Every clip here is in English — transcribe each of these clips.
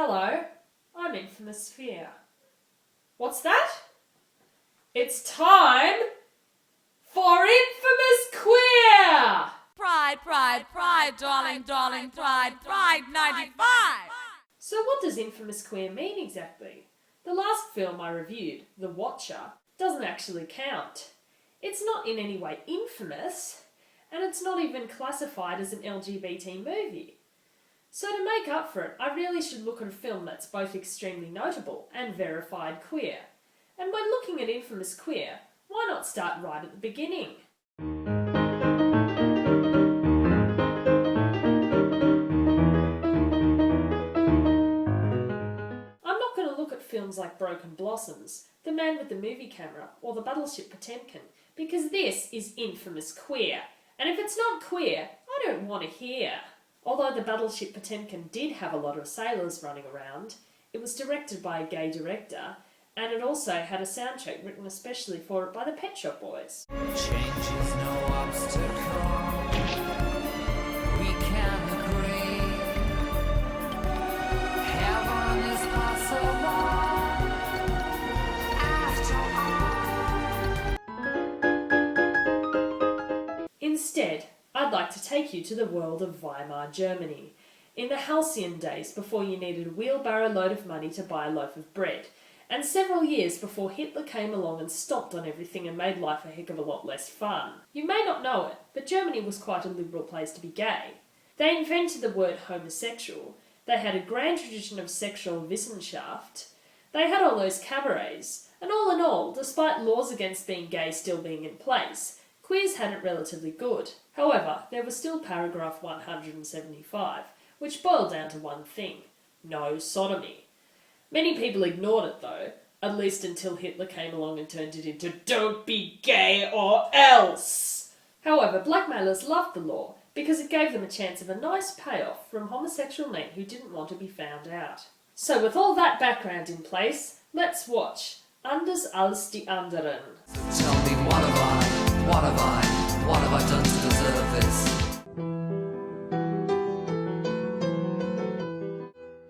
Hello, I'm Infamous Sphere. What's that? It's time for Infamous Queer! Pride, pride, pride, darling, darling, pride, pride 95! So what does Infamous Queer mean exactly? The last film I reviewed, The Watcher, doesn't actually count. It's not in any way infamous, and it's not even classified as an LGBT movie. So to make up for it, I really should look at a film that's both extremely notable and verified queer. And when looking at Infamous Queer, why not start right at the beginning? I'm not going to look at films like Broken Blossoms, The Man with the Movie Camera, or The Battleship Potemkin, because this is Infamous Queer. And if it's not queer, I don't want to hear. Although the Battleship Potemkin did have a lot of sailors running around, it was directed by a gay director, and it also had a soundtrack written especially for it by the Pet Shop Boys. Change is no obstacle. We can agree. Heaven is possible. After all. Instead, I'd like to take you to the world of Weimar Germany, in the halcyon days before you needed a wheelbarrow load of money to buy a loaf of bread, and several years before Hitler came along and stomped on everything and made life a heck of a lot less fun. You may not know it, but Germany was quite a liberal place to be gay. They invented the word homosexual, they had a grand tradition of sexual Wissenschaft, they had all those cabarets, and all in all, despite laws against being gay still being in place, queers had it relatively good. However, there was still paragraph 175, which boiled down to one thing: no sodomy. Many people ignored it though, at least until Hitler came along and turned it into "don't be gay or else." However, blackmailers loved the law because it gave them a chance of a nice payoff from homosexual men who didn't want to be found out. So with all that background in place, let's watch Anders als die anderen. Tell me, what have I done to deserve this?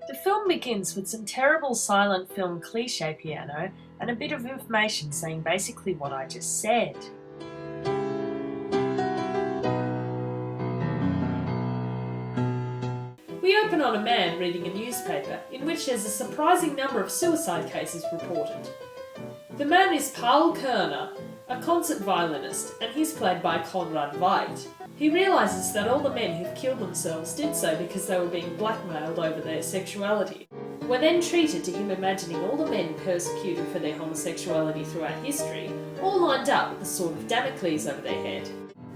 The film begins with some terrible silent film cliché piano and a bit of information saying basically what I just said. We open on a man reading a newspaper in which there's a surprising number of suicide cases reported. The man is Paul Kerner, a concert violinist, and he's played by Konrad Veidt. He realises that all the men who've killed themselves did so because they were being blackmailed over their sexuality. We're then treated to him imagining all the men persecuted for their homosexuality throughout history, all lined up with a sword of Damocles over their head.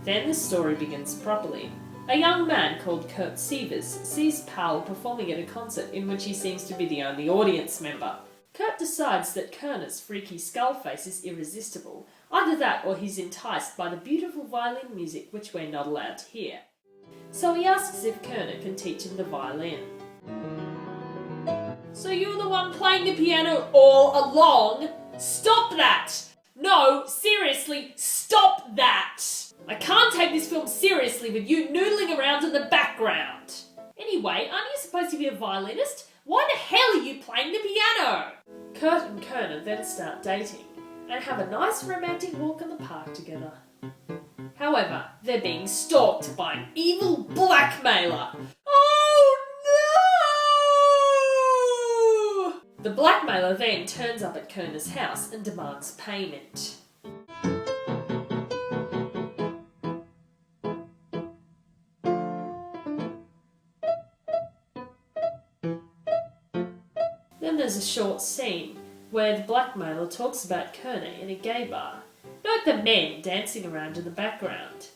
Then the story begins properly. A young man called Kurt Sievers sees Paul performing at a concert in which he seems to be the only audience member. Kurt decides that Kerner's freaky skull face is irresistible. Either that or he's enticed by the beautiful violin music which we're not allowed to hear. So he asks if Kerner can teach him the violin. So you're the one playing the piano all along? Stop that! No, seriously, stop that! I can't take this film seriously with you noodling around in the background. Anyway, aren't you supposed to be a violinist? Why the hell are you playing the piano? Kurt and Kerner then start dating and have a nice romantic walk in the park together. However, they're being stalked by an evil blackmailer. Oh no! The blackmailer then turns up at Kerner's house and demands payment. Then there's a short scene where the blackmailer talks about Kerner in a gay bar. Note the men dancing around in the background.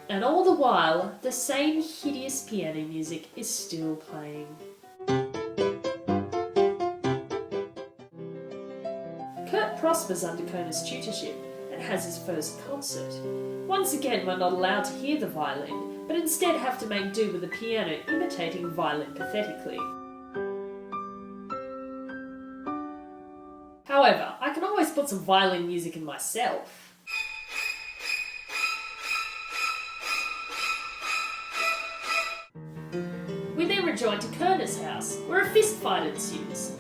And all the while, the same hideous piano music is still playing. Kurt prospers under Kerner's tutorship and has his first concert. Once again, we're not allowed to hear the violin, but instead have to make do with the piano imitating a violin pathetically. However, I can always put some violin music in myself. We then rejoin aside to Kerner's house, where a fist fight ensues.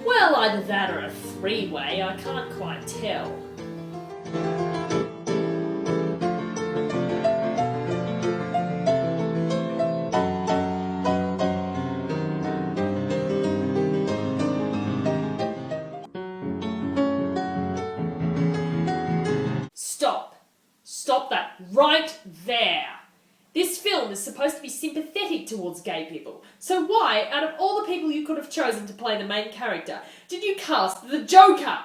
Well, either that or a three-way, I can't quite tell. Stop that right there! This film is supposed to be sympathetic towards gay people, so why, out of all the people you could have chosen to play the main character, did you cast the Joker?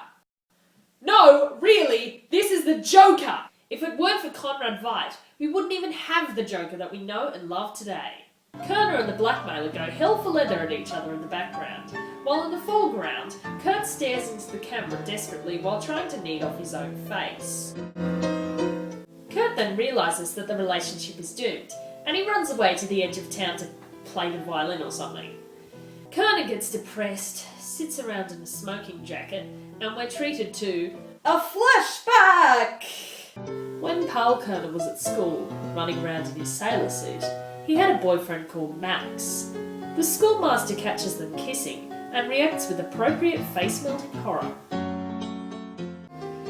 No, really, this is the Joker! If it weren't for Conrad Veidt, we wouldn't even have the Joker that we know and love today. Kerner and the blackmailer go hell for leather at each other in the background, while in the foreground, Kurt stares into the camera desperately while trying to knead off his own face. Kurt then realises that the relationship is doomed, and he runs away to the edge of town to play the violin or something. Kerner gets depressed, sits around in a smoking jacket, and we're treated to a flashback! When Paul Kerner was at school, running around in his sailor suit, he had a boyfriend called Max. The schoolmaster catches them kissing, and reacts with appropriate face-melting horror.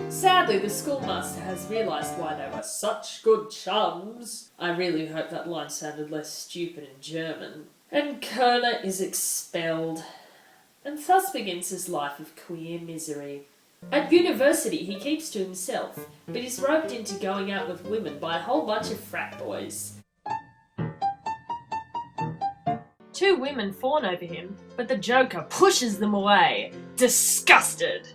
Sadly, the schoolmaster has realised why they were such good chums. I really hope that line sounded less stupid in German. And Kerner is expelled, and thus begins his life of queer misery. At university, he keeps to himself, but is roped into going out with women by a whole bunch of frat boys. 2 women fawn over him, but the Joker pushes them away, disgusted.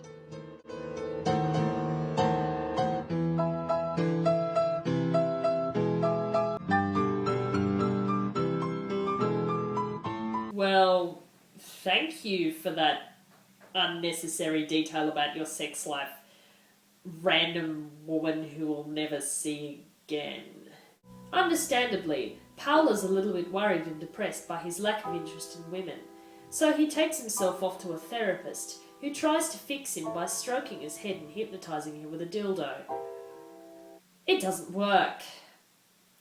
Well, thank you for that unnecessary detail about your sex life, random woman who we'll never see again. Understandably, Paul is a little bit worried and depressed by his lack of interest in women, so he takes himself off to a therapist who tries to fix him by stroking his head and hypnotising him with a dildo. It doesn't work.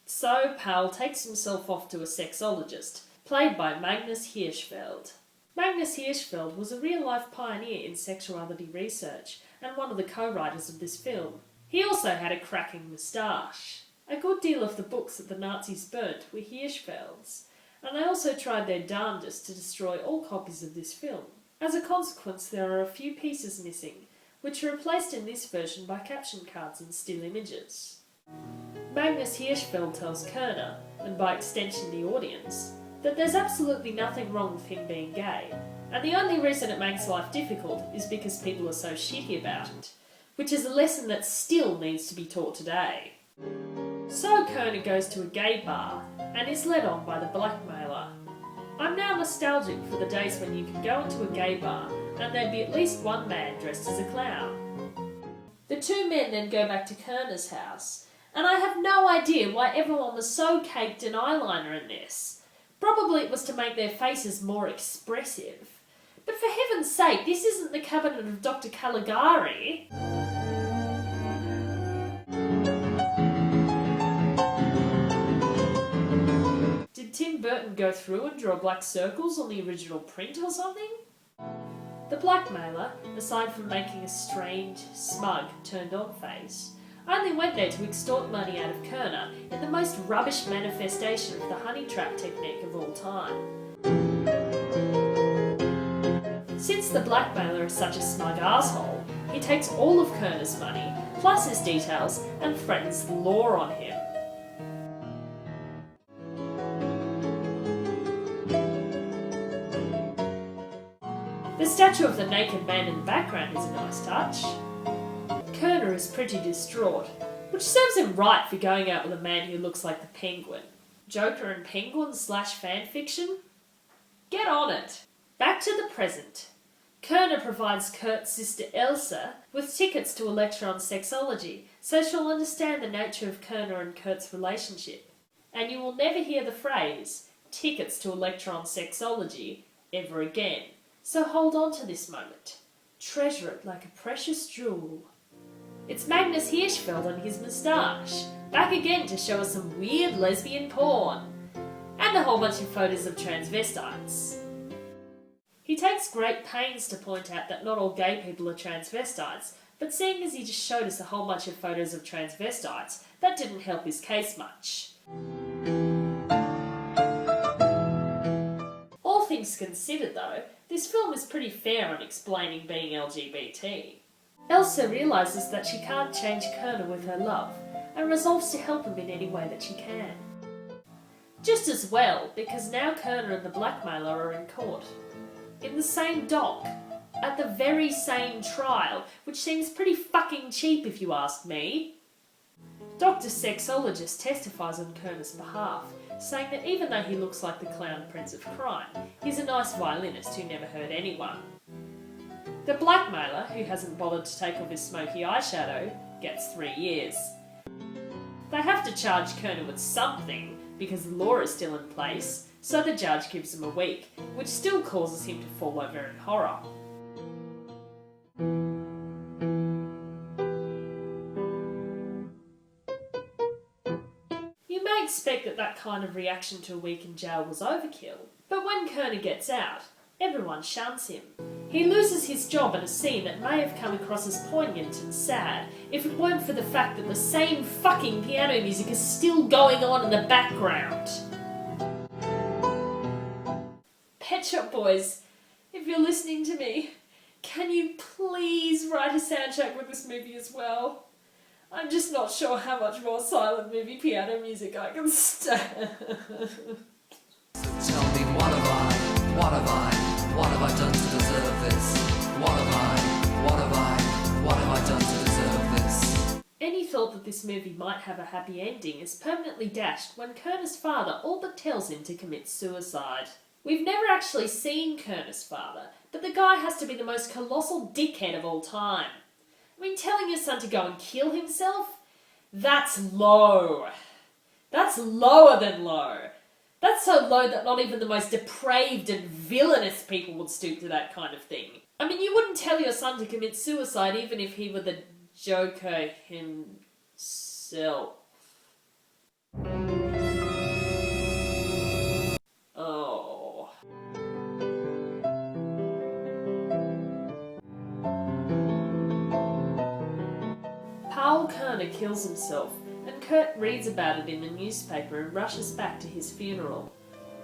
So Paul takes himself off to a sexologist, played by Magnus Hirschfeld. Magnus Hirschfeld was a real-life pioneer in sexuality research and one of the co-writers of this film. He also had a cracking moustache. A good deal of the books that the Nazis burnt were Hirschfeld's, and they also tried their darndest to destroy all copies of this film. As a consequence, there are a few pieces missing, which are replaced in this version by caption cards and still images. Magnus Hirschfeld tells Kerner, and by extension the audience, that there's absolutely nothing wrong with him being gay, and the only reason it makes life difficult is because people are so shitty about it, which is a lesson that still needs to be taught today. So Kerner goes to a gay bar, and is led on by the blackmailer. I'm now nostalgic for the days when you could go into a gay bar, and there'd be at least one man dressed as a clown. The 2 men then go back to Kerner's house, and I have no idea why everyone was so caked in eyeliner in this. Probably it was to make their faces more expressive. But for heaven's sake, this isn't the cabinet of Dr. Caligari. Did Tim Burton go through and draw black circles on the original print or something? The blackmailer, aside from making a strange, smug, turned-on face, only went there to extort money out of Kerner in the most rubbish manifestation of the honey trap technique of all time. Since the blackmailer is such a smug asshole, he takes all of Kerner's money, plus his details, and threatens the law on him. The statue of the naked man in the background is a nice touch. Kerner is pretty distraught, which serves him right for going out with a man who looks like the Penguin. Joker and Penguin / fanfiction? Get on it! Back to the present. Kerner provides Kurt's sister Elsa with tickets to a lecture on sexology, so she'll understand the nature of Kerner and Kurt's relationship. And you will never hear the phrase, tickets to a lecture on sexology, ever again. So hold on to this moment. Treasure it like a precious jewel. It's Magnus Hirschfeld and his moustache, back again to show us some weird lesbian porn. And and a whole bunch of photos of transvestites. He takes great pains to point out that not all gay people are transvestites, but seeing as he just showed us a whole bunch of photos of transvestites, that didn't help his case much. All things considered though, this film is pretty fair on explaining being LGBT. Elsa realises that she can't change Kerner with her love, and resolves to help him in any way that she can. Just as well, because now Kerner and the blackmailer are in court. In the same dock, at the very same trial, which seems pretty fucking cheap if you ask me. Dr. Sexologist testifies on Kerner's behalf, saying that even though he looks like the clown prince of crime, he's a nice violinist who never hurt anyone. The blackmailer, who hasn't bothered to take off his smoky eyeshadow, gets 3 years. They have to charge Kerner with something, because the law is still in place, so the judge gives him a week, which still causes him to fall over in horror. You may expect that that kind of reaction to a week in jail was overkill, but when Kerner gets out, everyone shuns him. He loses his job in a scene that may have come across as poignant and sad if it weren't for the fact that the same fucking piano music is still going on in the background. Pet Shop Boys, if you're listening to me, can you please write a soundtrack with this movie as well? I'm just not sure how much more silent movie piano music I can stand. Tell me what have I done to deserve this? What have I done to deserve this? Any thought that this movie might have a happy ending is permanently dashed when Kerner's father all but tells him to commit suicide. We've never actually seen Kerner's father, but the guy has to be the most colossal dickhead of all time. I mean, telling your son to go and kill himself? That's low. That's lower than low. That's so low that not even the most depraved and villainous people would stoop to that kind of thing. I mean, you wouldn't tell your son to commit suicide even if he were the Joker himself. Oh. Paul Kerner kills himself, and Kurt reads about it in the newspaper and rushes back to his funeral.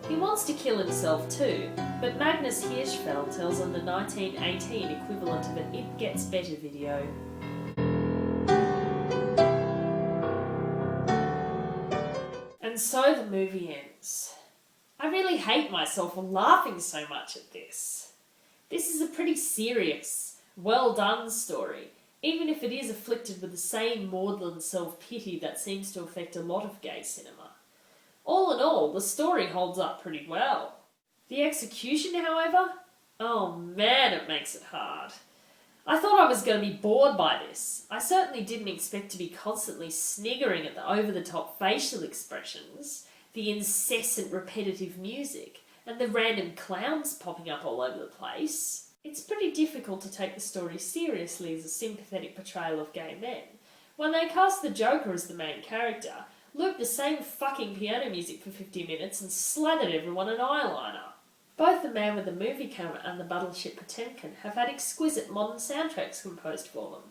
He wants to kill himself too, but Magnus Hirschfeld tells him the 1918 equivalent of an It Gets Better video. And so the movie ends. I really hate myself for laughing so much at this. This is a pretty serious, well done story, even if it is afflicted with the same maudlin self-pity that seems to affect a lot of gay cinema. All in all, the story holds up pretty well. The execution, however? Oh man, it makes it hard. I thought I was going to be bored by this. I certainly didn't expect to be constantly sniggering at the over-the-top facial expressions, the incessant repetitive music, and the random clowns popping up all over the place. It's pretty difficult to take the story seriously as a sympathetic portrayal of gay men. When they cast the Joker as the main character, looped the same fucking piano music for 50 minutes and slathered everyone in eyeliner. Both The Man with the Movie Camera and The Battleship Potemkin have had exquisite modern soundtracks composed for them.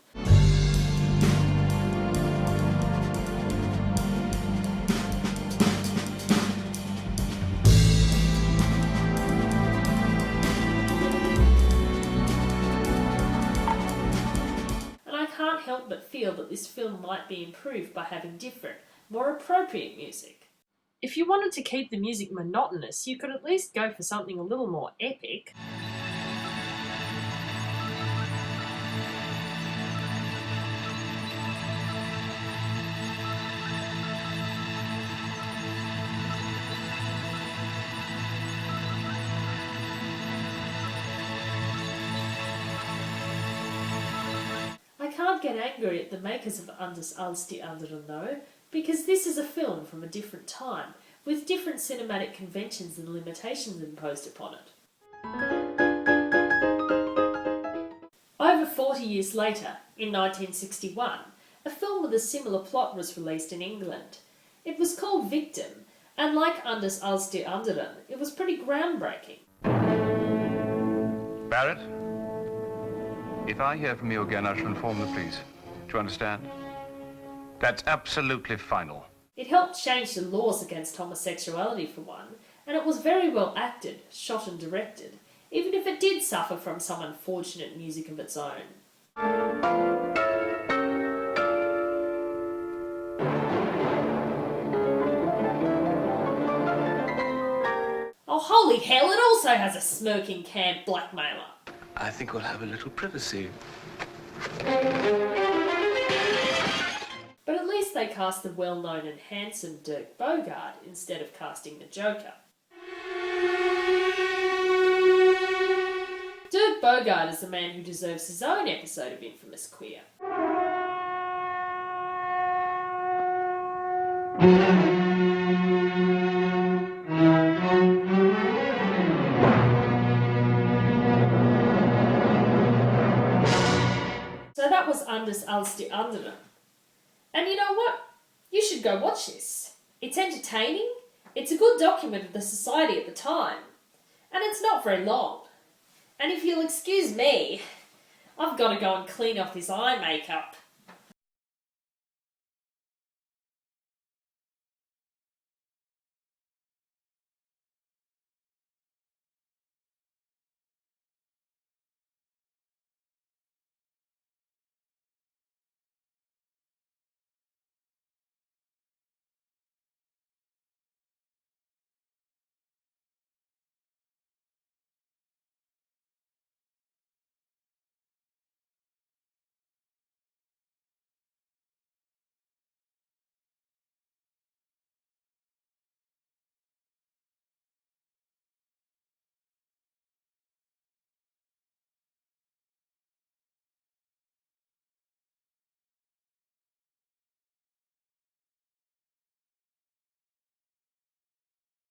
And I can't help but feel that this film might be improved by having different, more appropriate music. If you wanted to keep the music monotonous, you could at least go for something a little more epic. I can't get angry at the makers of Anders als die anderen though, because this is a film from a different time, with different cinematic conventions and limitations imposed upon it. Over 40 years later, in 1961, a film with a similar plot was released in England. It was called Victim, And like Anders als die anderen, it was pretty groundbreaking. Barrett, if I hear from you again, I shall inform the police. Do you understand? That's absolutely final. It helped change the laws against homosexuality for one, and it was very well acted, shot and directed, even if it did suffer from some unfortunate music of its own. Oh, holy hell, it also has a smirking camp blackmailer. I think we'll have a little privacy. But at least they cast the well-known and handsome Dirk Bogarde instead of casting the Joker. Dirk Bogarde is the man who deserves his own episode of Infamous Queer. So that was Anders als die anderen. And you know what? You should go watch this. It's entertaining, it's a good document of the society at the time, and it's not very long. And if you'll excuse me, I've got to go and clean off this eye makeup.